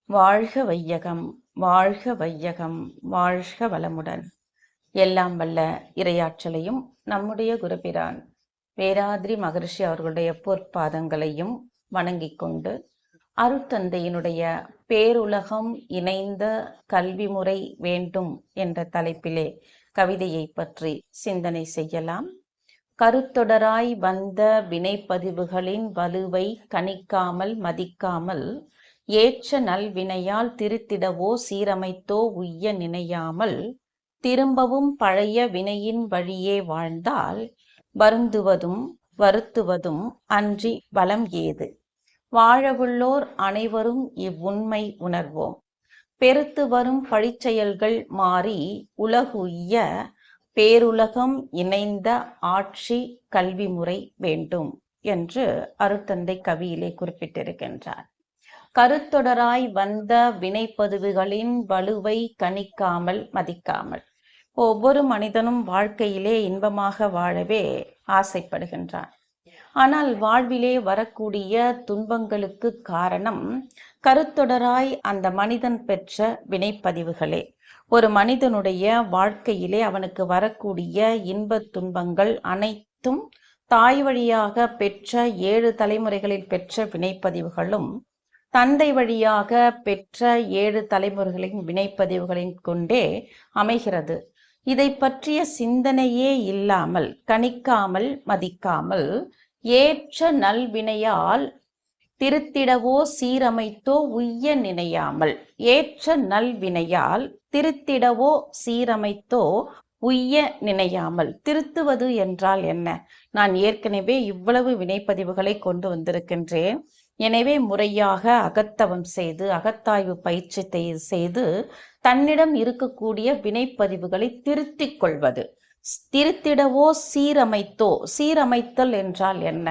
வாழ்க வையகம், வாழ்க வையகம், வாழ்க வளமுடன். எல்லாம் வல்ல இறையாற்றலையும் நம்முடைய குருபிரான் வேதாத்ரி மகரிஷி அவர்களுடைய பொற்பாதங்களையும் வணங்கிக் கொண்டு அருட்தந்தையினுடைய பேருலகம் இணைந்த கல்வி முறை வேண்டும் என்ற தலைப்பிலே கவிதையை பற்றி சிந்தனை செய்யலாம். கருத்தொடராய் வந்த வினைப்பதிவுகளின் வலுவை கணிக்காமல் மதிக்காமல் ஏற்ற நல்வினையால் திருத்திடவோ சீரமைத்தோ உய்ய நினையாமல் திரும்பவும் பழைய வினையின் வழியே வாழ்ந்தால் வருந்துவதும் வருத்துவதும் அன்றி வளம் ஏது. வாழவுள்ளோர் அனைவரும் இவ்வுண்மை உணர்வோம். பெருத்து வரும் பழிச்செயல்கள் மாறி உலகுய்ய பேருலகம் இணைந்த ஆட்சி கல்வி முறை வேண்டும் என்று அருட்தந்தை கவியிலே குறிப்பிட்டிருக்கின்றார். கருத்தொடராய் வந்த வினைப்பதிவுகளின் வலுவை கணிக்காமல் மதிக்காமல். ஒவ்வொரு மனிதனும் வாழ்க்கையிலே இன்பமாக வாழவே ஆசைப்படுகின்றான். ஆனால் வாழ்விலே வரக்கூடிய துன்பங்களுக்கு காரணம் கருத்தொடராய் அந்த மனிதன் பெற்ற வினைப்பதிவுகளே. ஒரு மனிதனுடைய வாழ்க்கையிலே அவனுக்கு வரக்கூடிய இன்பத் துன்பங்கள் அனைத்தும் தாய் வழியாக பெற்ற 7 தலைமுறைகளில் பெற்ற வினைப்பதிவுகளும் தந்தை வழியாக பெற்ற 7 தலைமுறைகளின் வினைப்பதிவுகளின் கொண்டே அமைகிறது. இதை பற்றிய சிந்தனையே இல்லாமல் கணிக்காமல் மதிக்காமல் ஏற்ற நல்வினையால் திருத்திடவோ சீரமைத்தோ உய்ய நினையாமல். ஏற்ற நல்வினையால் திருத்திடவோ சீரமைத்தோ உய்ய நினையாமல். திருத்துவது என்றால் என்ன? நான் ஏற்கனவே இவ்வளவு வினைப்பதிவுகளை கொண்டு வந்திருக்கின்றேன். எனவே முறையாக அகத்தவம் செய்து அகத்தாய்வு பயிற்சி செய்து தன்னிடம் இருக்கக்கூடிய வினைப்பதிவுகளை திருத்திக் கொள்வது. திருத்திடவோ சீரமைத்தோ. சீரமைத்தல் என்றால் என்ன?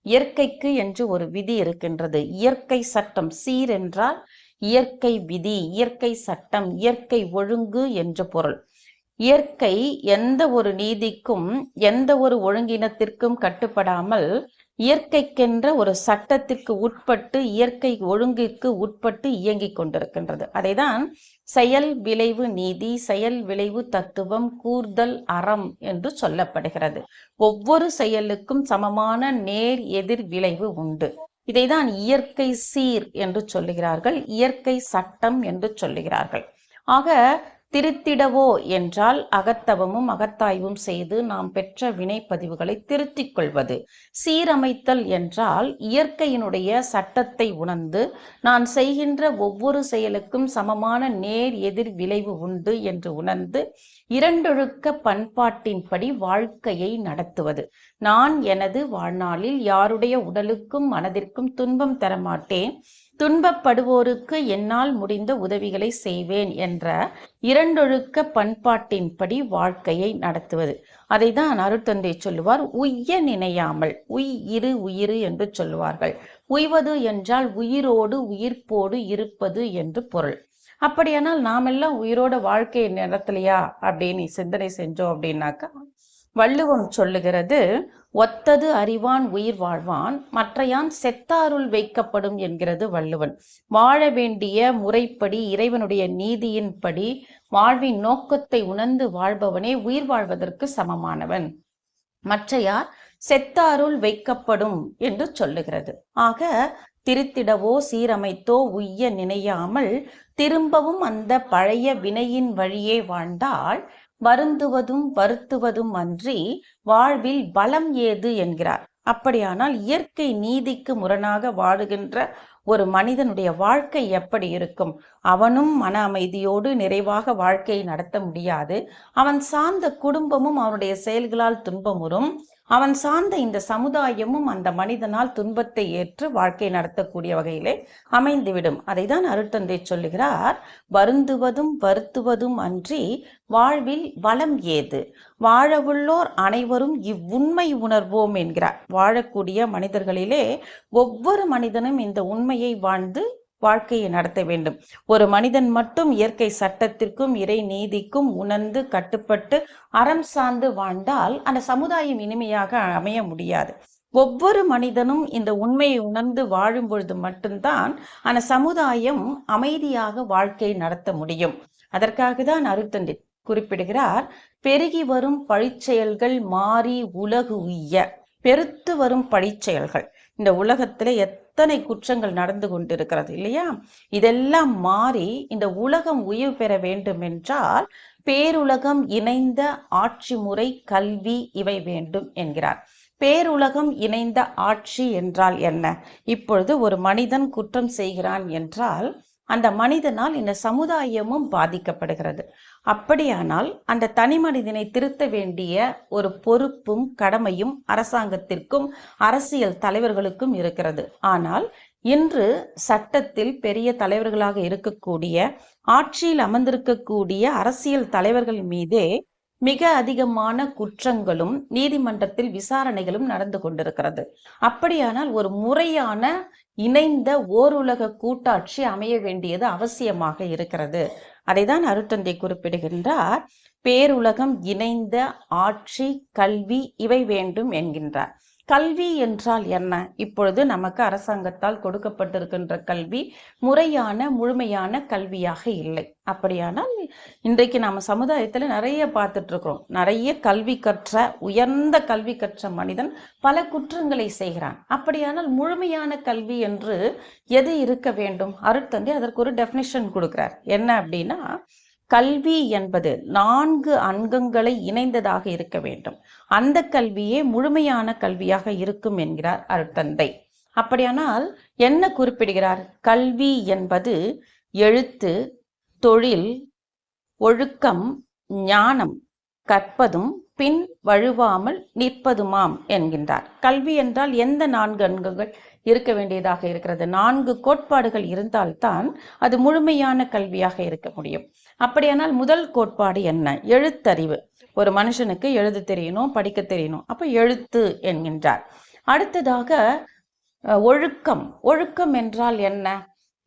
இயற்கைக்கு என்று ஒரு விதி இருக்கின்றது. இயற்கை சட்டம். சீர் என்றால் இயற்கை விதி, இயற்கை சட்டம், இயற்கை ஒழுங்கு என்று பொருள். இயற்கை எந்த ஒரு நீதிக்கும் எந்த ஒரு ஒழுங்கினத்திற்கும் கட்டுப்படாமல் இயற்கைக்கென்ற ஒரு சட்டத்திற்கு உட்பட்டு இயற்கை ஒழுங்கிற்கு உட்பட்டு இயங்கிக் கொண்டிருக்கின்றது. அதைதான் செயல் விளைவு நீதி, செயல் விளைவு தத்துவம், கூர்தல் அறம் என்று சொல்லப்படுகிறது. ஒவ்வொரு செயலுக்கும் சமமான நேர் எதிர் விளைவு உண்டு. இதைதான் இயற்கை சீர் என்று சொல்லுகிறார்கள், இயற்கை சட்டம் என்று சொல்லுகிறார்கள். ஆக திருத்திடவோ என்றால் அகத்தவமும் அகத்தாய்வும் செய்து நாம் பெற்ற வினைப்பதிவுகளை திருத்திக் கொள்வது. சீரமைத்தல் என்றால் இயற்கையினுடைய சட்டத்தை உணர்ந்து நான் செய்கின்ற ஒவ்வொரு செயலுக்கும் சமமான நேர் எதிர் விளைவு உண்டு என்று உணர்ந்து இரண்டொழுக்க பண்பாட்டின்படி வாழ்க்கையை நடத்துவது. நான் எனது வாழ்நாளில் யாருடைய உடலுக்கும் மனதிற்கும் துன்பம் தரமாட்டேன், துன்பப்படுவோருக்கு என்னால் முடிந்த உதவிகளை செய்வேன் என்ற இரண்டொழுக்க பண்பாட்டின்படி வாழ்க்கையை நடத்துவது. அதைதான் அருட்தந்தை சொல்லுவார், உய்ய நினையாமல். இரு உயிர் என்று சொல்லுவார்கள். உய்வது என்றால் உயிரோடு உயிர்ப்போடு இருப்பது என்று பொருள். அப்படியானால் நாமெல்லாம் உயிரோட வாழ்க்கையை நடத்தலையா அப்படின்னு சிந்தனை செஞ்சோம் அப்படின்னாக்கா, வள்ளுவம் சொல்லுகிறது, ஒத்தது அறிவான் உயிர் வாழ்வான், மற்றையான் செத்தாருள் வைக்கப்படும் என்கிறது வள்ளுவன். வாழ வேண்டிய முறைப்படி இறைவனுடைய நீதியின்படி வாழ்வின் நோக்கத்தை உணர்ந்து வாழ்பவனே உயிர் வாழ்வதற்கு சமமானவன். மற்றையார் செத்தாருள் வைக்கப்படும் என்று சொல்லுகிறது. ஆக திருத்திடவோ சீரமைத்தோ உய்ய நினையாமல் திரும்பவும் அந்த பழைய வினையின் வழியே வாழ்ந்தால் வருந்துவதும் வருத்துவதும் அன்றி வாழ்வில் பலம் ஏது என்கிறார். அப்படியானால் இயற்கை நீதிக்கு முரணாக வாழுகின்ற ஒரு மனிதனுடைய வாழ்க்கை எப்படி இருக்கும்? அவனும் மன அமைதியோடு நிறைவாக வாழ்க்கையை நடத்த முடியாது. அவன் சார்ந்த குடும்பமும் அவனுடைய செயல்களால் துன்பமுறும். அவன் சார்ந்த இந்த சமுதாயமும் அந்த மனிதனால் துன்பத்தை ஏற்று வாழ்க்கை நடத்தக்கூடிய வகையிலே அமைந்துவிடும். அதைதான் அருட்தந்தை சொல்லுகிறார், வருந்துவதும் வருத்துவதும் அன்றி வாழ்வில் வளம் ஏது. வாழவுள்ளோர் அனைவரும் இவ்வுண்மை உணர்வோம் என்கிறார். வாழக்கூடிய மனிதர்களிலே ஒவ்வொரு மனிதனும் இந்த உண்மையை வாழ்ந்து வாழ்க்கையை நடத்த வேண்டும். ஒரு மனிதன் மட்டும் இயற்கை சட்டத்திற்கும் இறை நீதிக்கும் உணர்ந்து கட்டுப்பட்டு அறம் சார்ந்து வாழ்ந்தால் அந்த சமுதாயம் இனிமையாக அமைய முடியாது. ஒவ்வொரு மனிதனும் இந்த உண்மையை உணர்ந்து வாழும் பொழுது மட்டும்தான் அந்த சமுதாயம் அமைதியாக வாழ்க்கை நடத்த முடியும். அதற்காக தான் அருட்தந்தை குறிப்பிடுகிறார், பெருகி வரும் பழிச்செயல்கள் மாறி உலகு உய்ய. பெருத்து வரும் பழிச்செயல்கள், இந்த உலகத்துல எத்தனை குற்றங்கள் நடந்து கொண்டிருக்கிறது இல்லையா, இதெல்லாம் மாறி இந்த உலகம் உயிர் பெற வேண்டும் என்றால் பேருலகம் இணைந்த ஆட்சி முறை, கல்வி இவை வேண்டும் என்கிறார். பேருலகம் இணைந்த ஆட்சி என்றால் என்ன? இப்பொழுது ஒரு மனிதன் குற்றம் செய்கிறான் என்றால் அந்த மனிதனால் இந்த சமுதாயமும் பாதிக்கப்படுகிறது. அப்படியானால் அந்த தனி மனிதனை திருத்த வேண்டிய ஒரு பொறுப்பும் கடமையும் அரசாங்கத்திற்கும் அரசியல் தலைவர்களுக்கும் இருக்கிறது. ஆனால் இன்று சட்டத்தில் பெரிய தலைவர்களாக இருக்கக்கூடிய, ஆட்சியில் அமர்ந்திருக்கக்கூடிய அரசியல் தலைவர்கள் மீதே மிக அதிகமான குற்றங்களும் நீதிமன்றத்தில் விசாரணைகளும் நடந்து கொண்டிருக்கிறது. அப்படியானால் ஒரு முறையான இணைந்த ஓருலக கூட்டாட்சி அமைய வேண்டியது அவசியமாக இருக்கிறது. அதைதான் அருட்தந்தை குறிப்பிடுகின்றார். பேருலகம் இணைந்த ஆட்சி, கல்வி இவை வேண்டும் என்கின்றார். கல்வி என்றால் என்ன? இப்பொழுது நமக்கு அரசாங்கத்தால் கொடுக்கப்பட்டிருக்கின்ற கல்வி முறையான முழுமையான கல்வியாக இல்லை. அப்படியானால் இன்றைக்கு நம்ம சமுதாயத்துல நிறைய பார்த்துட்டு இருக்கிறோம். நிறைய கல்வி கற்ற, உயர்ந்த கல்வி கற்ற மனிதன் பல குற்றங்களை செய்கிறான். அப்படியானால் முழுமையான கல்வி என்று எது இருக்க வேண்டும்? அருட்தந்தை அதற்கு ஒரு டெஃபினிஷன் கொடுக்கிறார். என்ன அப்படின்னா, கல்வி என்பது 4 அங்கங்களை இணைந்ததாக இருக்க வேண்டும். அந்த கல்வியே முழுமையான கல்வியாக இருக்கும் என்கிறார் அருட்தந்தை. அப்படியானால் என்ன குறிப்பிடுகிறார்? கல்வி என்பது எழுத்து, தொழில், ஒழுக்கம், ஞானம், கற்பதும் பின் வழுவாமல் நிற்பதுமாம் என்கின்றார். கல்வி என்றால் எந்த 4 அங்கங்கள் இருக்க வேண்டியதாக இருக்கிறது? 4 கோட்பாடுகள் இருந்தால்தான் அது முழுமையான கல்வியாக இருக்க முடியும். அப்படியானால் முதல் கோட்பாடு என்ன? எழுத்தறிவு. ஒரு மனுஷனுக்கு எழுத தெரியணும், படிக்க தெரியணும். அப்ப எழுத்து என்கின்றார். அடுத்ததாக ஒழுக்கம். ஒழுக்கம் என்றால் என்ன?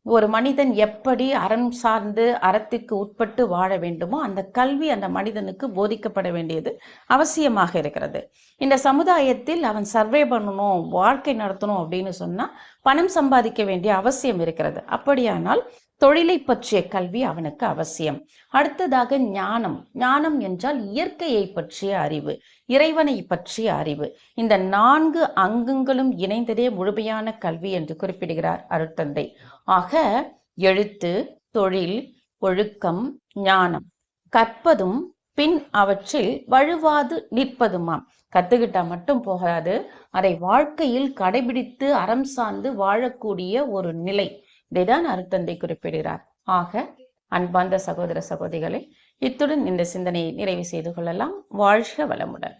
ஒரு மனிதன் எப்படி அறம் சார்ந்து அறத்திற்கு உட்பட்டு வாழ வேண்டுமோ அந்த கல்வி அந்த மனிதனுக்கு போதிக்கப்பட வேண்டியது அவசியமாக இருக்கிறது. இந்த சமுதாயத்தில் அவன் சர்வே பண்ணணும், வாழ்க்கை நடத்தணும் அப்படின்னு சொன்னா பணம் சம்பாதிக்க வேண்டிய அவசியம் இருக்கிறது. அப்படியானால் தொழிலை பற்றிய கல்வி அவனுக்கு அவசியம். அடுத்ததாக ஞானம். ஞானம் என்றால் இயற்கையை பற்றிய அறிவு, இறைவனை பற்றிய அறிவு. இந்த 4 அங்கங்களும் இணைந்ததே முழுமையான கல்வி என்று குறிப்பிடுகிறார் அருட்தந்தை. ஆக எழுத்து, தொழில், ஒழுக்கம், ஞானம், கற்பதும் பின் அவற்றில் வழுவாது நிற்பதுமாம். கத்துக்கிட்டா மட்டும் போகாது, அதை வாழ்க்கையில் கடைபிடித்து அறம் சார்ந்து வாழக்கூடிய ஒரு நிலை. இதைதான் அருட்தந்தை குறிப்பிடுகிறார். ஆக அன்பார்ந்த சகோதர சகோதரிகளை, இத்துடன் இந்த சிந்தனையை நிறைவு செய்து கொள்ளலாம். வாழ்க வளமுடன்.